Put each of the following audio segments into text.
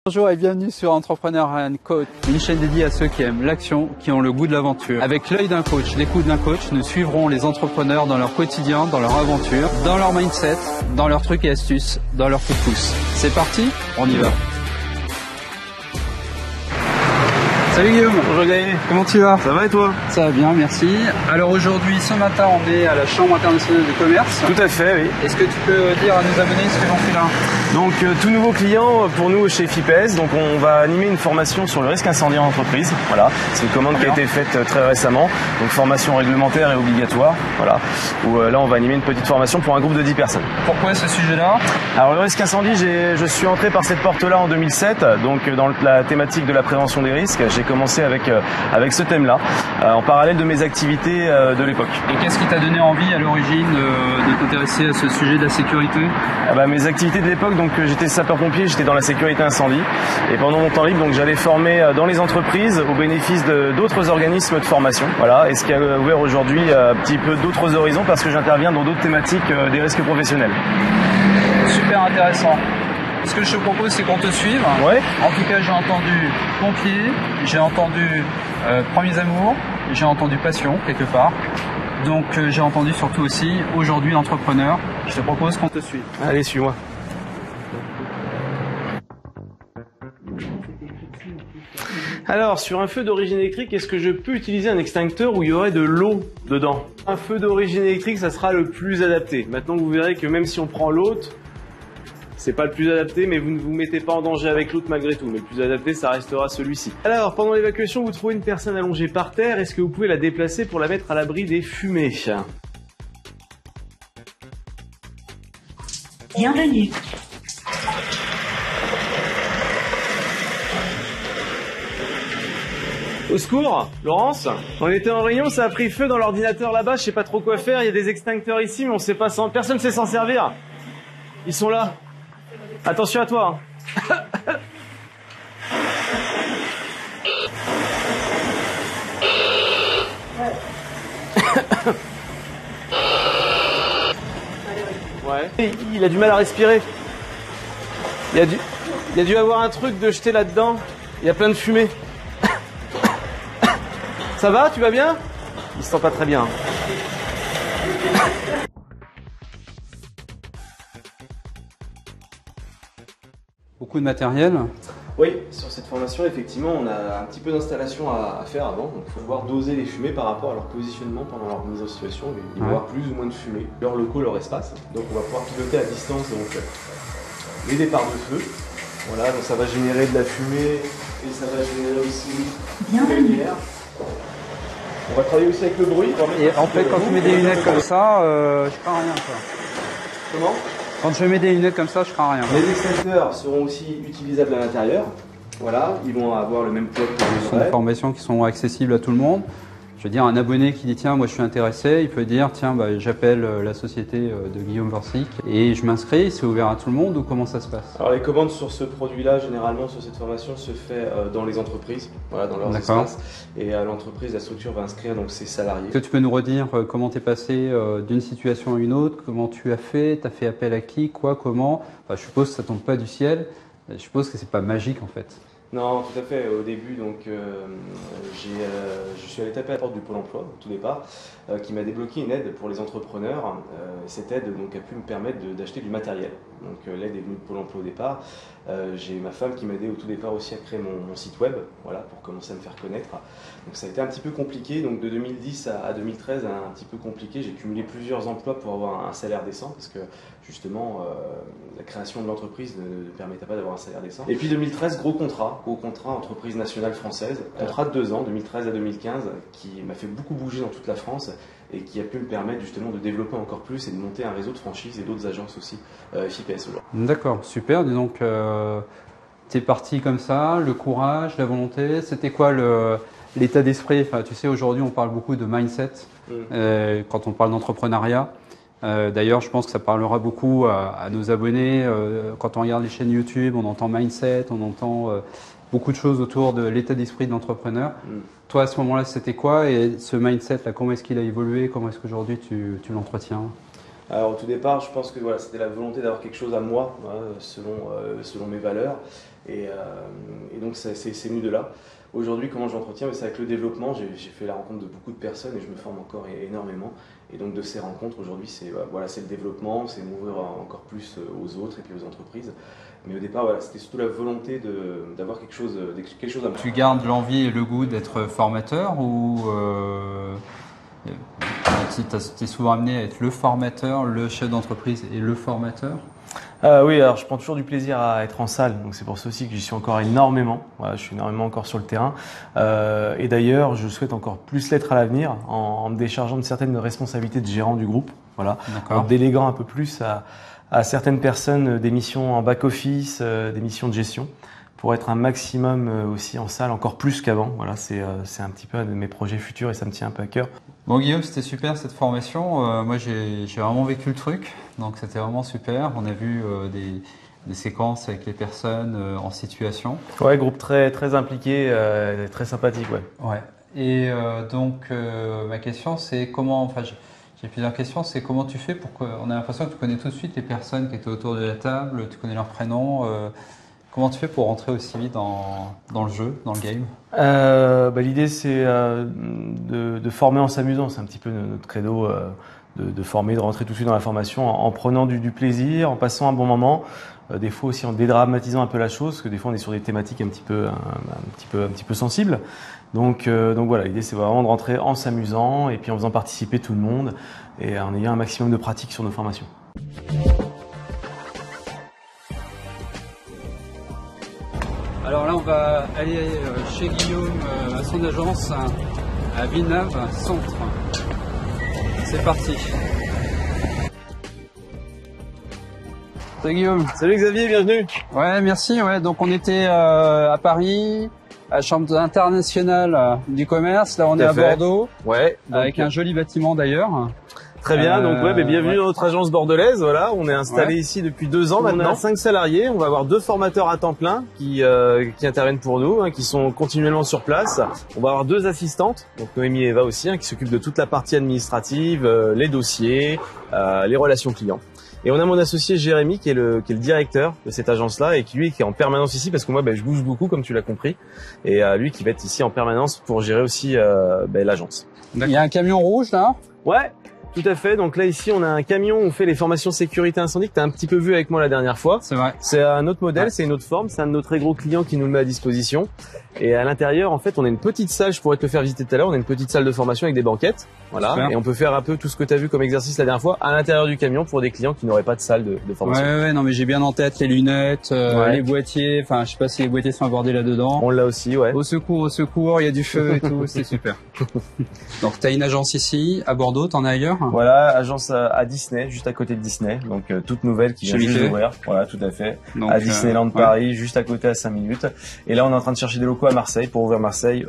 Bonjour et bienvenue sur Entrepreneur and Coach, une chaîne dédiée à ceux qui aiment l'action, qui ont le goût de l'aventure. Avec l'œil d'un coach, l'écoute d'un coach, nous suivrons les entrepreneurs dans leur quotidien, dans leur aventure, dans leur mindset, dans leurs trucs et astuces, dans leur coup de pouce. C'est parti, on y va. Salut Guillaume. Bonjour Gaël. Comment tu vas? Ça va et toi? Ça va bien, merci. Alors aujourd'hui, ce matin, on est à la Chambre internationale de commerce. Tout à fait, oui. Est-ce que tu peux dire à nos abonnés ce que l'on fait là? Donc tout nouveau client pour nous chez FIPES. Donc on va animer une formation sur le risque incendie en entreprise. Voilà, c'est une commande qui a été faite très récemment. Donc formation réglementaire et obligatoire. Voilà, où là on va animer une petite formation pour un groupe de 10 personnes. Pourquoi ce sujet-là? Alors le risque incendie, je suis entré par cette porte-là en 2007. Donc dans la thématique de la prévention des risques, j'ai commencé avec ce thème-là, en parallèle de mes activités de l'époque. Et qu'est-ce qui t'a donné envie à l'origine de t'intéresser à ce sujet de la sécurité? Mes activités de l'époque, donc j'étais sapeur-pompier, j'étais dans la sécurité incendie. Et pendant mon temps libre, donc j'allais former dans les entreprises au bénéfice d'autres organismes de formation. Voilà, et ce qui a ouvert aujourd'hui un petit peu d'autres horizons parce que j'interviens dans d'autres thématiques des risques professionnels. Super intéressant. Ce que je te propose, c'est qu'on te suive. Ouais. En tout cas, j'ai entendu pompier, j'ai entendu premiers amours, j'ai entendu passion quelque part. Donc j'ai entendu surtout aussi aujourd'hui entrepreneur. Je te propose qu'on te suive. Allez, suis-moi. Alors, sur un feu d'origine électrique, est-ce que je peux utiliser un extincteur où il y aurait de l'eau dedans? Un feu d'origine électrique, ça sera le plus adapté. Maintenant, vous verrez que même si on prend l'autre, c'est pas le plus adapté, mais vous ne vous mettez pas en danger avec l'autre malgré tout. Mais le plus adapté, ça restera celui-ci. Alors, pendant l'évacuation, vous trouvez une personne allongée par terre. Est-ce que vous pouvez la déplacer pour la mettre à l'abri des fumées? Bienvenue. Au secours, Laurence. On était en réunion, ça a pris feu dans l'ordinateur là-bas. Je sais pas trop quoi faire. Il y a des extincteurs ici, mais on sait pas personne ne sait s'en servir. Ils sont là. Attention à toi. Ouais. Il a du mal à respirer. Il a dû avoir un truc de jeter là-dedans. Il y a plein de fumée. Ça va? Tu vas bien? Il se sent pas très bien. Beaucoup de matériel. Oui, sur cette formation, effectivement, on a un petit peu d'installation à faire avant. Donc, il faut pouvoir doser les fumées par rapport à leur positionnement pendant leur mise en situation. Il va y avoir plus ou moins de fumée, leurs locaux, leur espace. Donc, on va pouvoir piloter à distance donc, les départs de feu. Voilà, donc ça va générer de la fumée et ça va générer aussi de la lumière. On va travailler aussi avec le bruit. Et en fait, quand tu mets des lunettes comme ça, je crains rien. Quoi. Comment? Quand je mets des lunettes comme ça, je crains rien. Les extincteurs seront aussi utilisables à l'intérieur. Voilà, ils vont avoir le même poids que les Ce sont des formations qui sont accessibles à tout le monde. Je veux dire, un abonné qui dit tiens, moi je suis intéressé, il peut dire tiens, j'appelle la société de Guillaume Vorsic et je m'inscris. C'est ouvert à tout le monde ou comment ça se passe? Alors les commandes sur ce produit-là, généralement sur cette formation, se fait dans les entreprises, voilà, dans leurs espaces. Et à l'entreprise, la structure va inscrire donc ses salariés. Est-ce que tu peux nous redire comment tu es passé d'une situation à une autre? Comment tu as fait? Tu as fait appel à qui? Quoi? Comment? Je suppose que ça tombe pas du ciel. Je suppose que c'est pas magique en fait. Non, tout à fait. Au début, donc, je suis allé taper à la porte du Pôle emploi, au tout départ, qui m'a débloqué une aide pour les entrepreneurs. Cette aide donc, a pu me permettre d'acheter du matériel. Donc, l'aide est venue de Pôle emploi au départ. J'ai ma femme qui m'a aidé au tout départ aussi à créer mon site web, voilà, pour commencer à me faire connaître. Donc, ça a été un petit peu compliqué. Donc, de 2010 à 2013, un petit peu compliqué. J'ai cumulé plusieurs emplois pour avoir un salaire décent, parce que justement, la création de l'entreprise ne permettait pas d'avoir un salaire décent. Et puis 2013, gros contrat entreprise nationale française, contrat de 2 ans, 2013 à 2015, qui m'a fait beaucoup bouger dans toute la France et qui a pu me permettre justement de développer encore plus et de monter un réseau de franchises et d'autres agences aussi FIPES aujourd'hui. D'accord, super. Dis donc, t'es parti comme ça, le courage, la volonté, c'était quoi l'état d'esprit? Enfin, tu sais, aujourd'hui on parle beaucoup de mindset quand on parle d'entrepreneuriat. D'ailleurs, je pense que ça parlera beaucoup à nos abonnés. Quand on regarde les chaînes YouTube, on entend mindset, on entend beaucoup de choses autour de l'état d'esprit de l'entrepreneur. Toi, à ce moment-là, c'était quoi? Et ce mindset-là, comment est-ce qu'il a évolué? Comment est-ce qu'aujourd'hui tu l'entretiens? Alors au tout départ, je pense que voilà, c'était la volonté d'avoir quelque chose à moi, selon mes valeurs. Et donc c'est venu de là. Aujourd'hui, comment j'entretiens? C'est avec le développement. J'ai fait la rencontre de beaucoup de personnes et je me forme encore énormément. Et donc de ces rencontres, aujourd'hui, c'est le développement, c'est m'ouvrir encore plus aux autres et puis aux entreprises. Mais au départ, voilà, c'était surtout la volonté d'avoir quelque chose à me... Tu gardes l'envie et le goût d'être formateur ou tu es souvent amené à être le formateur, le chef d'entreprise et le formateur? Oui, alors je prends toujours du plaisir à être en salle, donc c'est pour ça aussi que j'y suis encore énormément. Voilà, je suis énormément encore sur le terrain. Et d'ailleurs, je souhaite encore plus l'être à l'avenir en me déchargeant de certaines responsabilités de gérant du groupe. Voilà, en déléguant un peu plus à certaines personnes des missions en back-office, des missions de gestion, pour être un maximum aussi en salle, encore plus qu'avant. Voilà, c'est un petit peu un de mes projets futurs et ça me tient un peu à cœur. Bon Guillaume, c'était super cette formation. Moi j'ai vraiment vécu le truc, donc c'était vraiment super. On a vu des séquences avec les personnes en situation. Ouais, groupe très impliqué, très sympathique, ouais. Ouais. Et donc ma question c'est comment, enfin j'ai plusieurs questions, c'est comment tu fais pour qu'on ait l'impression que tu connais tout de suite les personnes qui étaient autour de la table, tu connais leurs prénoms. Comment tu fais pour rentrer aussi vite dans le jeu, dans le game? L'idée c'est de former en s'amusant, c'est un petit peu notre credo, de former, de rentrer tout de suite dans la formation en prenant du plaisir, en passant un bon moment, des fois aussi en dédramatisant un peu la chose, parce que des fois on est sur des thématiques un petit peu sensibles. Donc voilà, l'idée c'est vraiment de rentrer en s'amusant et puis en faisant participer tout le monde et en ayant un maximum de pratique sur nos formations. Alors là, on va aller chez Guillaume à son agence à Villeneuve Centre. C'est parti. Salut Guillaume. Salut Xavier, bienvenue. Ouais, merci. Ouais, donc on était à Paris, à la Chambre internationale du commerce. Là, on est à Bordeaux. Ouais. Avec un joli bâtiment d'ailleurs. Très bien, donc bienvenue dans notre agence bordelaise. Voilà, on est installé ici depuis 2 ans maintenant. On a 5 salariés, on va avoir 2 formateurs à temps plein qui interviennent pour nous, qui sont continuellement sur place. On va avoir 2 assistantes, donc Noémie et Eva aussi, qui s'occupent de toute la partie administrative, les dossiers, les relations clients. Et on a mon associé Jérémy qui est le directeur de cette agence-là et qui est en permanence ici parce que moi je bouge beaucoup comme tu l'as compris et lui qui va être ici en permanence pour gérer aussi l'agence. Il y a un camion rouge là? Ouais. Tout à fait. Donc là, ici, on a un camion où on fait les formations sécurité incendie que tu as un petit peu vu avec moi la dernière fois. C'est vrai. C'est un autre modèle, c'est une autre forme. C'est un de nos très gros clients qui nous le met à disposition. Et à l'intérieur, en fait, on a une petite salle, je pourrais te le faire visiter tout à l'heure, on a une petite salle de formation avec des banquettes. Voilà. Super. Et on peut faire un peu tout ce que tu as vu comme exercice la dernière fois à l'intérieur du camion pour des clients qui n'auraient pas de salle de formation. Ouais, non, mais j'ai bien en tête les lunettes, les boîtiers. Enfin, je sais pas si les boîtiers sont abordés là-dedans. On l'a aussi, ouais. Au secours, il y a du feu et tout, c'est super. Donc, t'as une agence ici, à Bordeaux, t'en as ailleurs? Voilà, agence à Disney, juste à côté de Disney. Donc, toute nouvelle qui vient juste d'ouvrir. Voilà, tout à fait. Donc, à Disneyland Paris, juste à côté à 5 minutes. Et là, on est en train de chercher des locaux à Marseille pour ouvrir Marseille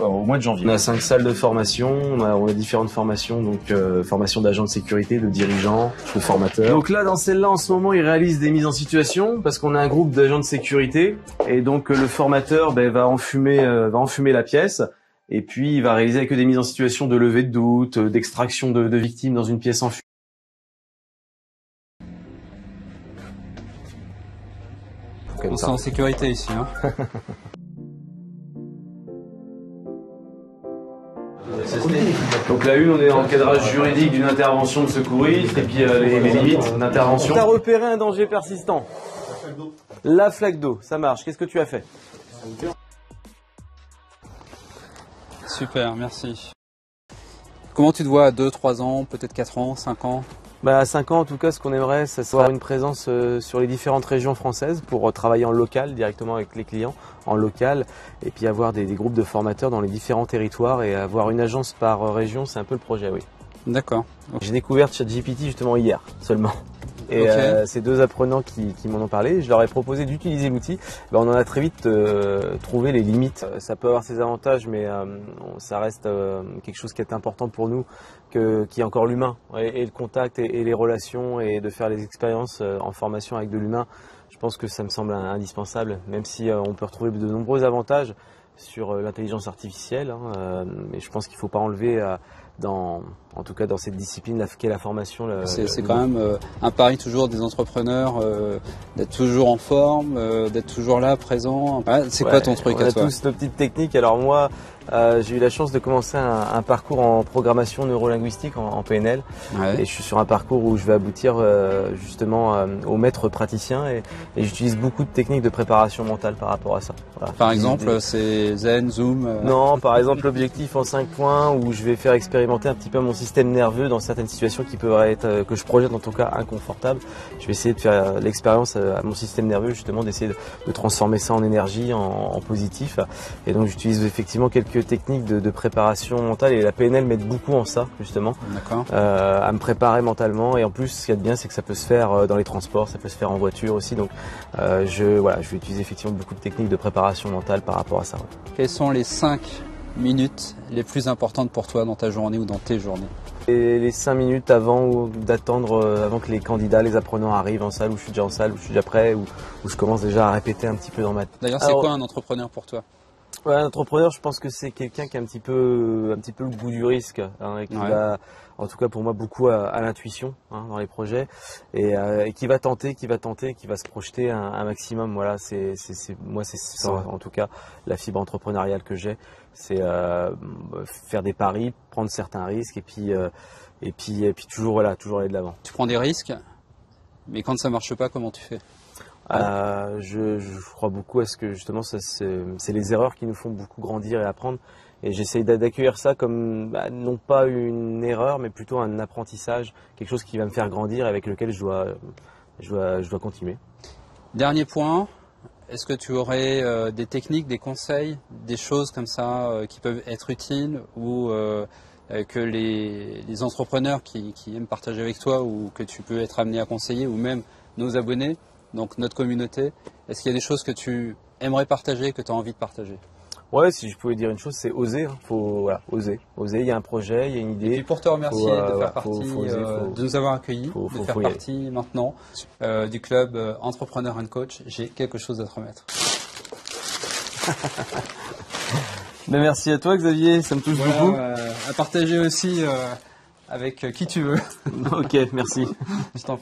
au mois de janvier. On a 5 salles de formation, on a différentes formations, donc formation d'agents de sécurité, de dirigeants, de formateurs. Donc là, dans celle-là, en ce moment, ils réalisent des mises en situation parce qu'on a un groupe d'agents de sécurité et donc le formateur va enfumer la pièce. Et puis, il va réaliser avec eux des mises en situation de levée de doute, d'extraction de victimes dans une pièce en fuite. On est en sécurité ici. Hein. Donc la une, on est en cadrage juridique d'une intervention de secouriste et puis les limites d'intervention. Tu as repéré un danger persistant. La flaque d'eau, ça marche. Qu'est-ce que tu as fait? Super, merci. Comment tu te vois à 2, 3 ans, peut-être 4 ans, 5 ans? À 5 ans, en tout cas, ce qu'on aimerait, c'est avoir une présence sur les différentes régions françaises pour travailler en local, directement avec les clients, en local, et puis avoir des groupes de formateurs dans les différents territoires et avoir une agence par région, c'est un peu le projet, oui. D'accord. Okay. J'ai découvert ChatGPT justement hier seulement. Et ces 2 apprenants qui m'en ont parlé, je leur ai proposé d'utiliser l'outil. On en a très vite trouvé les limites. Ça peut avoir ses avantages, mais ça reste quelque chose qui est important pour nous, qui est encore l'humain et le contact et les relations et de faire les expériences en formation avec de l'humain. Je pense que ça me semble indispensable, même si on peut retrouver de nombreux avantages sur l'intelligence artificielle. Mais je pense qu'il ne faut pas enlever en tout cas dans cette discipline qu'est la formation. C'est quand même un pari toujours des entrepreneurs, d'être toujours en forme, d'être toujours là, présent. C'est quoi ton truc à toi? On a tous nos petites techniques. Alors moi, j'ai eu la chance de commencer un parcours en programmation neurolinguistique en PNL. Et je suis sur un parcours où je vais aboutir justement au maître praticien et j'utilise beaucoup de techniques de préparation mentale par rapport à ça. Voilà. Par exemple, c'est Zen, Zoom Non, par exemple l'objectif en 5 points où je vais faire expérimenter un petit peu mon système nerveux dans certaines situations qui peuvent être, que je projette en tout cas, inconfortables. Je vais essayer de faire l'expérience à mon système nerveux, justement d'essayer de transformer ça en énergie, en positif. Et donc j'utilise effectivement quelques techniques de préparation mentale et la PNL m'aide beaucoup en ça, justement, à me préparer mentalement. Et en plus, ce qu'il y a de bien, c'est que ça peut se faire dans les transports, ça peut se faire en voiture aussi. Donc je vais utiliser effectivement beaucoup de techniques de préparation mentale par rapport à ça. Quelles sont les 5 minutes les plus importantes pour toi dans ta journée ou dans tes journées? Et les 5 minutes avant que les candidats, les apprenants arrivent en salle, où je suis déjà en salle, où je suis déjà prêt, où je commence déjà à répéter un petit peu dans ma tête. D'ailleurs, c'est quoi un entrepreneur pour toi? Un entrepreneur, je pense que c'est quelqu'un qui a un petit peu le goût du risque, et qui va, en tout cas pour moi, beaucoup à l'intuition dans les projets, et qui va tenter, qui va se projeter un maximum. Voilà, c'est en tout cas la fibre entrepreneuriale que j'ai, c'est faire des paris, prendre certains risques, et puis toujours aller de l'avant. Tu prends des risques, mais quand ça marche pas, comment tu fais? Je crois beaucoup à ce que justement c'est les erreurs qui nous font beaucoup grandir et apprendre, et j'essaye d'accueillir ça comme non pas une erreur mais plutôt un apprentissage, quelque chose qui va me faire grandir et avec lequel je dois continuer. Dernier point, est-ce que tu aurais des techniques, des conseils, des choses comme ça qui peuvent être utiles ou que les entrepreneurs qui aiment partager avec toi ou que tu peux être amené à conseiller, ou même nos abonnés, donc notre communauté, est-ce qu'il y a des choses que tu aimerais partager, que tu as envie de partager? Ouais, si je pouvais dire une chose, c'est oser. Faut oser. Il y a un projet, il y a une idée. Et puis pour te remercier de faire partie, de nous avoir accueillis, de faire partie maintenant du club Entrepreneur & Coach, j'ai quelque chose à te remettre. Mais merci à toi, Xavier, ça me touche beaucoup. À partager aussi avec qui tu veux. Ok, merci. Je t'en prie.